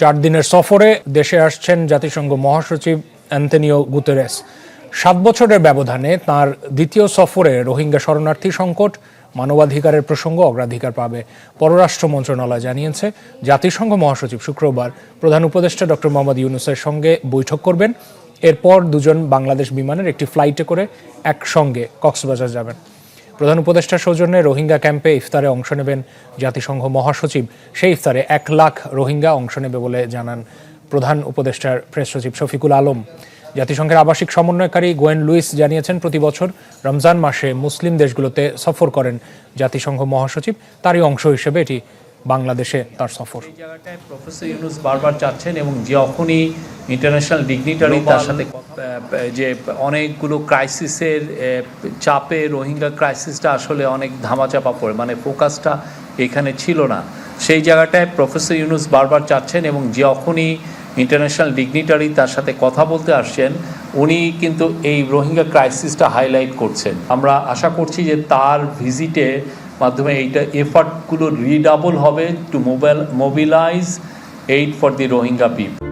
4 দিনের সফরে দেশে আসছেন জাতিসংঘ মহাসচিব অ্যান্তনিও গুতেরেস। 7 বছরের ব্যবধানে তাঁর দ্বিতীয় সফরে রোহিঙ্গা শরণার্থী সংকট, মানবাধিকারের প্রসঙ্গ অগ্রাধিকার পাবে। পররাষ্ট্র মন্ত্রণালয় জানিয়েছে, জাতিসংঘ মহাসচিব শুক্রবার প্রধান উপদেষ্টা ডক্টর মোহাম্মদ ইউনূসের সঙ্গে বৈঠক করবেন। এরপর দুজন বাংলাদেশ বিমানের একটি ফ্লাইটে করে একসঙ্গে কক্সবাজার যাবেন। প্রধান উপদেষ্টার সৌজন্যে রোহিঙ্গা ক্যাম্পে ইফতারে অংশ নেবেন জাতিসংঘ মহাসচিব। সেই ইফতারে 1 লাখ রোহিঙ্গা অংশ নেবে বলে জানান প্রধান উপদেষ্টার প্রেস সচিব শফিকুল আলম। জাতিসংঘের আবাসিক সমন্বয়কারী গোয়েন লুইস জানিয়েছেন, প্রতি বছর রমজান মাসে মুসলিম দেশগুলোতে সফর করেন জাতিসংঘ মহাসচিব। তারই অংশ হিসেবে এটি বাংলাদেশে তার সফর। এই জায়গাটায় প্রফেসর ইউনূস বারবার চাচ্ছেন এবং যখনই ইন্টারন্যাশনাল ডিগনিটারি তার সাথে যে অনেকগুলো ক্রাইসিসের চাপে রোহিঙ্গা ক্রাইসিসটা আসলে অনেক ধামাচাপা পড়ে, মানে ফোকাসটা এখানে ছিল না। সেই জায়গাটায় প্রফেসর ইউনূস বারবার চাচ্ছেন এবং যখনই ইন্টারন্যাশনাল ডিগনিটারি তার সাথে কথা বলতে আসছেন, উনি কিন্তু এই রোহিঙ্গা ক্রাইসিসটা হাইলাইট করছেন। আমরা আশা করছি যে তার ভিজিটে মাধ্যমে এইটা এফার্টগুলো রিডাবল হবে to mobilise aid for the Rohingya people.